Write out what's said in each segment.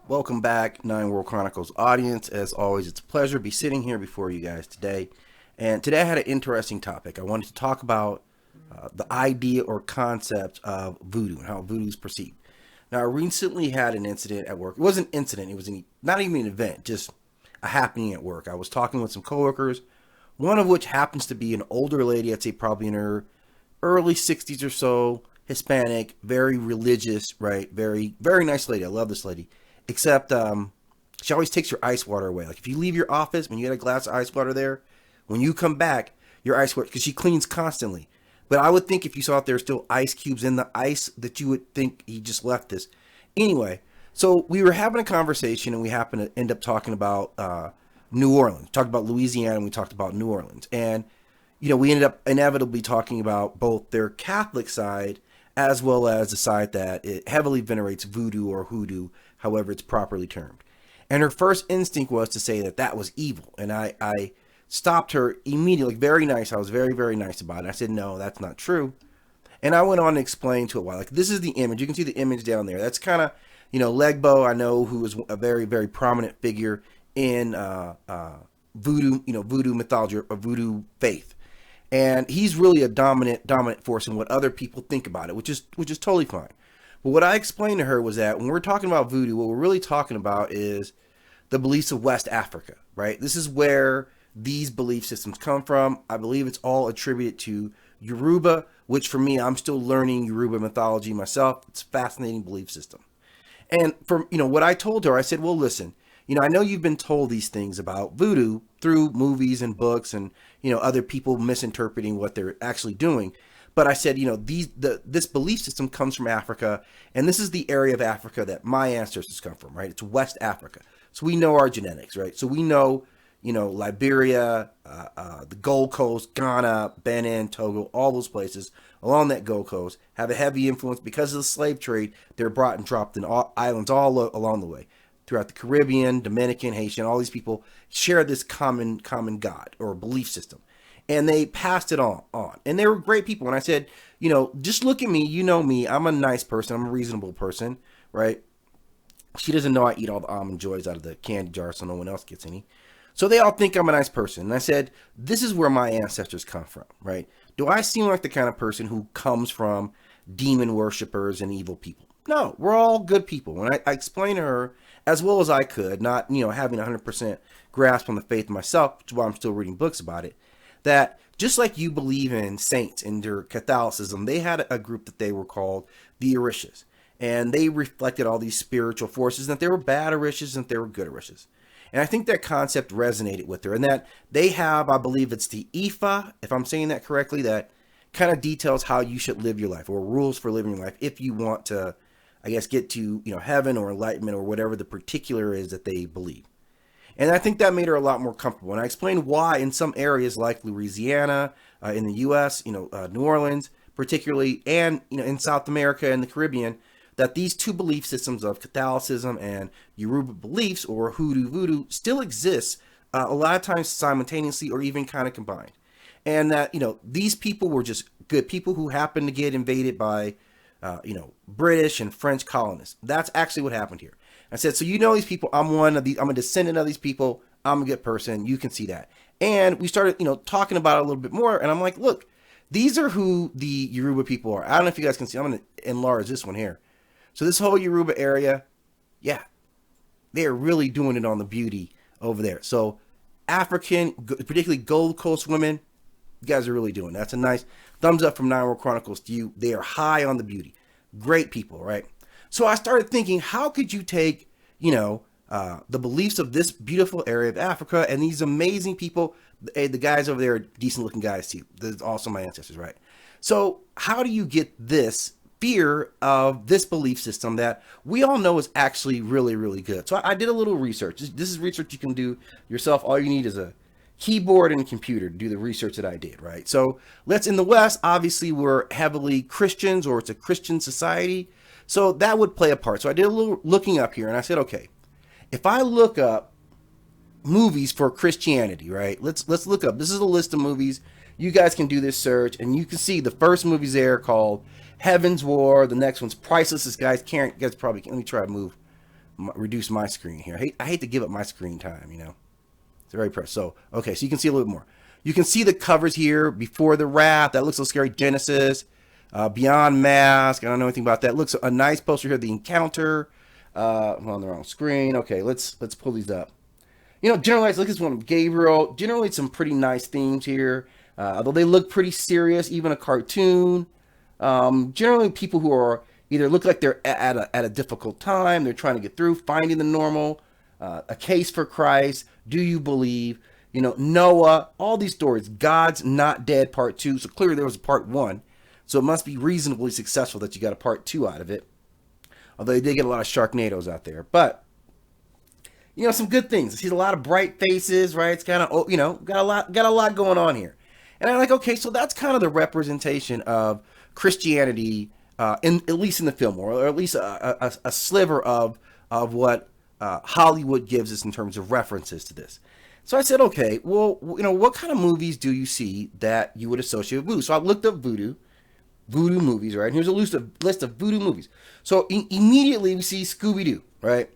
Welcome back, Nine World Chronicles audience. As always, it's a pleasure to be sitting here before you guys today. And today I had an interesting topic. I wanted to talk about the idea or concept of voodoo and how voodoo is perceived. Now, I recently had an incident at work. It wasn't an incident, it was not even an event, just a happening at work. I was talking with some coworkers, one of which happens to be an older lady, I'd say probably in her early 60s or so, Hispanic, very religious, right? Very, very nice lady. I love this lady. Except she always takes your ice water away. Like if you leave your office, when you get a glass of ice water there, when you come back, your ice water, because she cleans constantly. But I would think if you saw there still ice cubes in the ice, that you would think he just left this. Anyway, so we were having a conversation and we happened to end up talking about New Orleans. We talked about Louisiana and we talked about New Orleans. And, you know, we ended up inevitably talking about both their Catholic side as well as the side that it heavily venerates voodoo or hoodoo, however it's properly termed. And her first instinct was to say that that was evil. And I stopped her immediately, very nice. I was very, very nice about it. I said, no, that's not true. And I went on to explain to it why. Like, this is the image. You can see the image down there. That's kind of, you know, Legbo, I know, who is a very, very prominent figure in voodoo, you know, voodoo mythology or voodoo faith. And he's really a dominant force in what other people think about it, which is totally fine. But what I explained to her was that when we're talking about voodoo, what we're really talking about is the beliefs of West Africa, right? This is where these belief systems come from. I believe it's all attributed to Yoruba, which for me, I'm still learning Yoruba mythology myself. It's a fascinating belief system. And from, you know, what I told her, I said, well, listen, you know, I know you've been told these things about voodoo through movies and books and, you know, other people misinterpreting what they're actually doing. But I said, you know, this belief system comes from Africa, and this is the area of Africa that my ancestors come from, right? It's West Africa. So we know our genetics, right? So we know, you know, Liberia, the Gold Coast, Ghana, Benin, Togo, all those places along that Gold Coast have a heavy influence because of the slave trade. They're brought and dropped in islands all along the way. Throughout the Caribbean, Dominican, Haitian, all these people share this common God or belief system. And they passed it on. And they were great people. And I said, you know, just look at me. You know me. I'm a nice person. I'm a reasonable person, right? She doesn't know I eat all the almond joys out of the candy jar so no one else gets any. So they all think I'm a nice person. And I said, this is where my ancestors come from, right? Do I seem like the kind of person who comes from demon worshippers and evil people? No, we're all good people. And I explained to her as well as I could, not, you know, having 100% grasp on the faith myself, which is why I'm still reading books about it, that just like you believe in saints and their Catholicism, they had a group that they were called the Orishas. And they reflected all these spiritual forces, and that there were bad Orishas and there were good Orishas. And I think that concept resonated with her, and that they have, I believe it's the Ifa, if I'm saying that correctly, that kind of details how you should live your life, or rules for living your life if you want to, I guess, get to, you know, heaven or enlightenment or whatever the particular is that they believe. And I think that made her a lot more comfortable. And I explained why in some areas like Louisiana, in the U.S., you know, New Orleans particularly, and, you know, in South America and the Caribbean, that these two belief systems of Catholicism and Yoruba beliefs or hoodoo voodoo still exists a lot of times simultaneously or even kind of combined. And that, you know, these people were just good people who happened to get invaded by, you know, British and French colonists. That's actually what happened here. I said, so you know these people, I'm a descendant of these people, I'm a good person, you can see that. And we started, you know, talking about it a little bit more, and I'm like, look, these are who the Yoruba people are. I don't know if you guys can see, I'm going to enlarge this one here. So this whole Yoruba area, yeah, they're really doing it on the beauty over there. So African, particularly Gold Coast women, you guys are really doing it. That's a nice thumbs up from Nine World Chronicles to you. They are high on the beauty. Great people, right? So I started thinking, how could you take, you know, the beliefs of this beautiful area of Africa and these amazing people, the guys over there are decent looking guys too. They're also my ancestors, right? So how do you get this fear of this belief system that we all know is actually really, really good? So I did a little research. This is research you can do yourself. All you need is a keyboard and a computer to do the research that I did, right? So in the West, obviously we're heavily Christians, or it's a Christian society. So that would play a part. So I did a little looking up here, and I said, okay, if I look up movies for Christianity, right? Let's look up. This is a list of movies. You guys can do this search, and you can see the first movie's there called Heaven's War. The next one's Priceless. This guys can't. You guys probably can't. Let me try to move reduce my screen here. I hate to give up my screen time, It's very pressed. So, okay, so you can see a little bit more. You can see the covers here. Before the Wrath, that looks so scary. Genesis, Beyond Mask. I don't know anything about that. Looks a nice poster here. The Encounter. I'm on the wrong screen. Okay, let's pull these up. Generally, look at this one. Gabriel. Generally, some pretty nice themes here. Although they look pretty serious, even a cartoon. Generally, people who are either look like they're at a difficult time, they're trying to get through, finding the normal, a case for Christ, do you believe, Noah, all these stories, God's Not Dead Part 2. So clearly there was a Part 1. So it must be reasonably successful that you got a Part 2 out of it. Although they did get a lot of Sharknadoes out there. But, some good things. I see a lot of bright faces, right? It's kind of, got a lot going on here. And I'm like, okay, so that's kind of the representation of Christianity, at least in the film, or at least a sliver of what Hollywood gives us in terms of references to this. So I said, okay, well, what kind of movies do you see that you would associate with voodoo? So I looked up voodoo movies, right? And here's a list of voodoo movies. So immediately we see Scooby-Doo, right?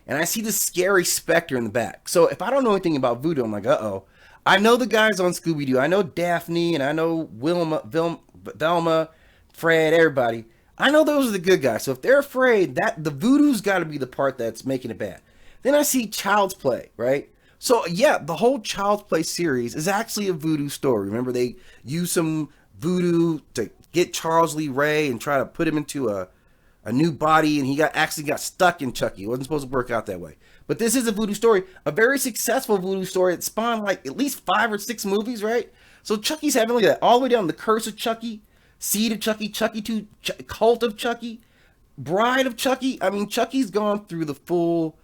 And I see this scary specter in the back. So if I don't know anything about voodoo, I'm like, uh-oh. I know the guys on Scooby-Doo. I know Daphne, and I know Velma, Fred, everybody. I know those are the good guys. So if they're afraid, that the voodoo's got to be the part that's making it bad. Then I see Child's Play, right? So yeah, the whole Child's Play series is actually a voodoo story. Remember, they use some voodoo to get Charles Lee Ray and try to put him into a new body, and he actually got stuck in Chucky. It wasn't supposed to work out that way. But this is a voodoo story, a very successful voodoo story that spawned like at least 5 or 6 movies, right? So Chucky's having, look at that, all the way down, The Curse of Chucky, Seed of Chucky, Chucky 2, Cult of Chucky, Bride of Chucky. I mean, Chucky's gone through the full,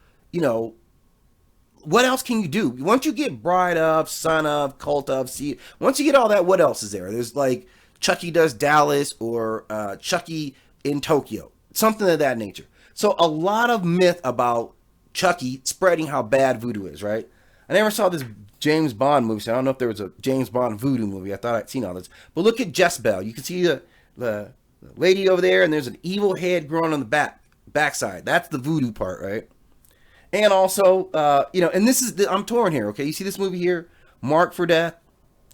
what else can you do? Once you get Bride of, Son of, Cult of, Seed, once you get all that, what else is there? There's like Chucky Does Dallas or Chucky in Tokyo, something of that nature. So a lot of myth about Chucky spreading how bad voodoo is, right? I never saw this James Bond movie, so I don't know if there was a James Bond voodoo movie. I thought I'd seen all this. But look at Jezebel. You can see the lady over there, and there's an evil head growing on the backside. That's the voodoo part, right? And also, and this is, I'm torn here, okay? You see this movie here, Marked for Death,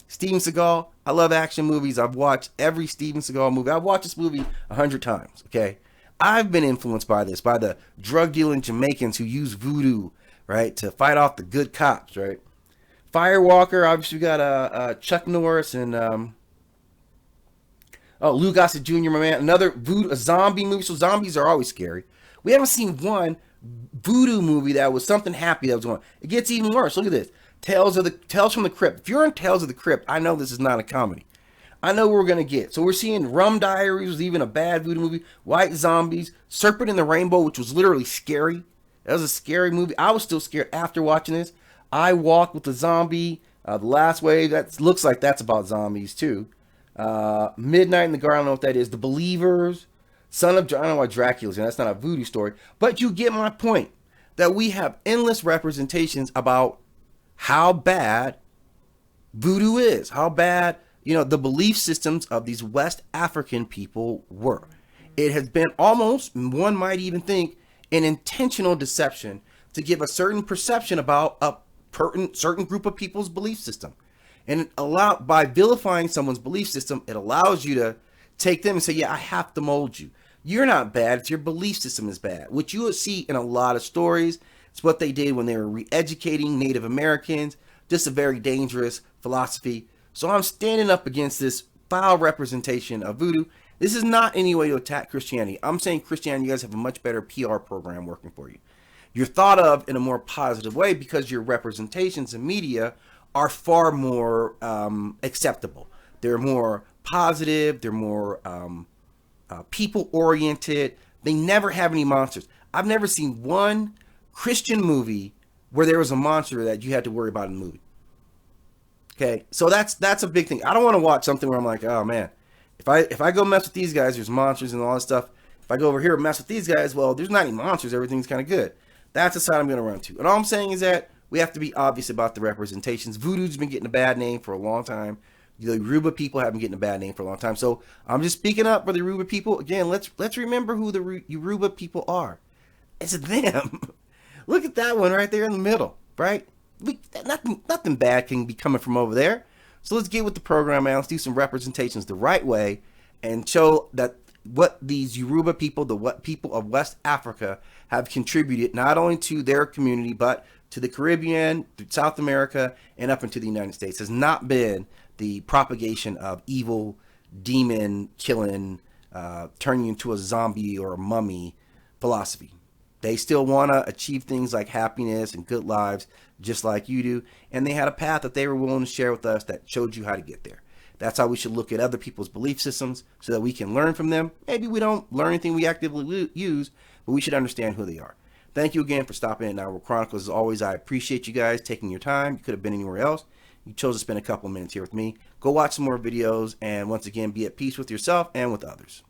Steven Seagal. I love action movies. I've watched every Steven Seagal movie. I've watched this movie 100 times, okay? I've been influenced by this, by the drug-dealing Jamaicans who use voodoo, right, to fight off the good cops, right? Firewalker, obviously we got Chuck Norris and Lou Gossett Jr., my man. Another a zombie movie. So zombies are always scary. We haven't seen one voodoo movie that was something happy that was going. It gets even worse. Look at this. Tales from the Crypt. If you're in Tales of the Crypt, I know this is not a comedy. I know what we're going to get. So we're seeing Rum Diaries was even a bad voodoo movie. White Zombies. Serpent in the Rainbow, which was literally scary. That was a scary movie. I was still scared after watching this. I Walk with the Zombie. The Last Wave. That looks like that's about zombies too. Midnight in the Garden. I don't know what that is. The Believers. Son of... I don't know why Dracula's in. That's not a voodoo story. But you get my point. That we have endless representations about how bad voodoo is. How bad... the belief systems of these West African people were. It has been almost, one might even think, an intentional deception to give a certain perception about a certain group of people's belief system. And by vilifying someone's belief system, it allows you to take them and say, yeah, I have to mold you. You're not bad. It's your belief system is bad, which you will see in a lot of stories. It's what they did when they were re-educating Native Americans. Just a very dangerous philosophy. So I'm standing up against this foul representation of voodoo. This is not any way to attack Christianity. I'm saying Christianity, you guys have a much better PR program working for you. You're thought of in a more positive way because your representations in media are far more acceptable. They're more positive. They're more people-oriented. They never have any monsters. I've never seen one Christian movie where there was a monster that you had to worry about in the movie. Okay, so that's a big thing. I don't want to watch something where I'm like, oh man, if I go mess with these guys, there's monsters and all this stuff. If I go over here and mess with these guys, well, there's not any monsters. Everything's kind of good. That's the side I'm going to run to. And all I'm saying is that we have to be obvious about the representations. Voodoo's been getting a bad name for a long time. The Yoruba people have been getting a bad name for a long time. So I'm just speaking up for the Yoruba people. Again, let's remember who the Yoruba people are. It's them. Look at that one right there in the middle, right? Nothing bad can be coming from over there. So let's get with the program, man. Let's do some representations the right way and show that what these Yoruba people, what people of West Africa have contributed not only to their community, but to the Caribbean, to South America, and up into the United States has not been the propagation of evil, demon killing, turning you into a zombie or a mummy philosophy. They still want to achieve things like happiness and good lives just like you do. And they had a path that they were willing to share with us that showed you how to get there. That's how we should look at other people's belief systems so that we can learn from them. Maybe we don't learn anything we actively use, but we should understand who they are. Thank you again for stopping in Our Chronicles. As always, I appreciate you guys taking your time. You could have been anywhere else. You chose to spend a couple minutes here with me. Go watch some more videos and once again, be at peace with yourself and with others.